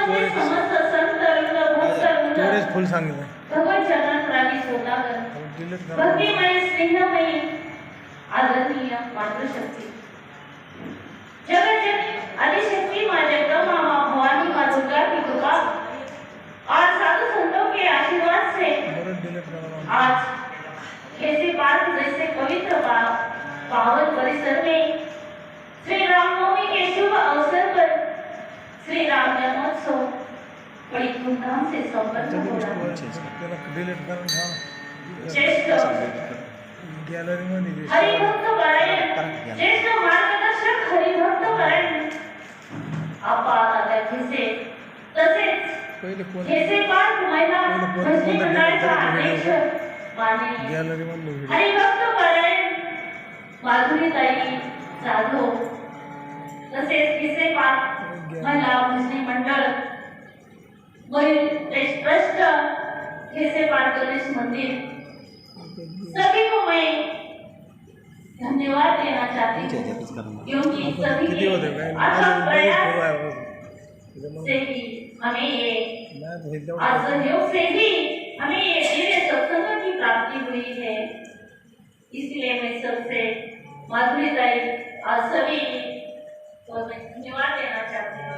सर्वस्वी समस्त संत वृंद भक्त वृंद फुल सांगितलं भगवत चरण प्राणी सोदागर भक्तिमय स्नेहमयी आदरणीय मातृशक्ती जगज्जननी आदिशक्ति माँ जगदम्बा माँ भवानी माँ दुर्गा की कृपा और साधु संतों के आशीर्वाद से आज कैसे पार्क जैसे पवित्र पावन परिसर में श्री रामनवमी के शुभ अवसर पर श्री राम जन्मोत्सव बड़ी धूमधाम से संपन्न हो रहा है। ज्येष्ठ हरिभक्त परायण ज्येष्ठ मार्गदर्शक हरिभक्त परायण आपा दादा खिसे तसेच खिसे पार्क महिला भजनी मंडळाचा अध्यक्ष माननीय हरिभक्त परायण माधुरीताई जाधव तसेच खिसे पार्क महिला भजनी मंडळ वरील ट्रस्ट खिसे पार्क गणेश मंदिर सभी को मैं धन्यवाद देना चाहती हूँ क्योंकि सभी के अथक प्रयास से ही हमें ये असहयोग से ही हमें ये दिव्य सत्संग की प्राप्ति हुई है। इसलिए मैं सबसे माधुरीताई और सभी को मैं धन्यवाद देना चाहती हूँ।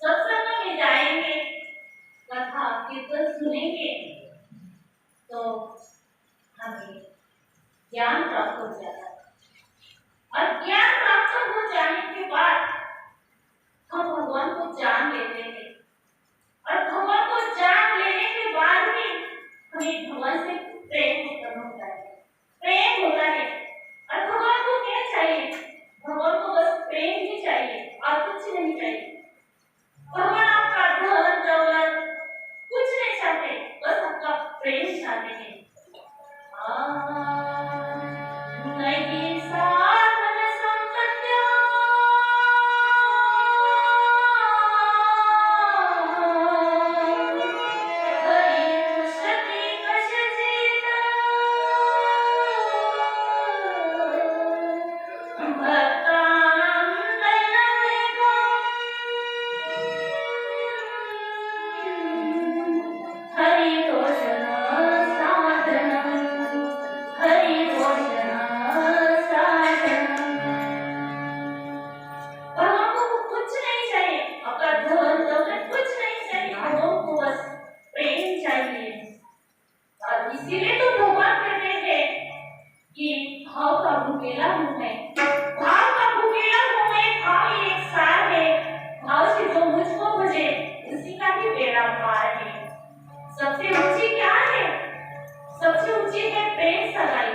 सत्संग में जाएंगे कथा कीर्तन सुनेंगे तो हमें ज्ञान प्राप्त हो जाता है और ज्ञान प्राप्त हो जाने के बाद हम भगवान को जान लेते हैं और भगवान को जान लेने के बाद भी हमें भगवान से प्रेम उत्पन्न होता है प्रेम होता है और भगवान को क्या चाहिए भगवान को बस प्रेम ही चाहिए और कुछ नहीं चाहिए। भगवान आपका धन दौलत कुछ नहीं चाहते बस आपका प्रेम चाहते हैं। नहीं साधन संपत्तियां हरि शक्ति कशचित इसीलिए तो भगवान कहते हैं कि भाव का भूखेला हूँ मैं भाव का भूखेला हूँ मैं भाव ही एक सार है भाव से जो मुझको भजे उसी का ही बेड़ा पार है। सबसे ऊंची क्या है सबसे ऊंची है प्रेम सगाई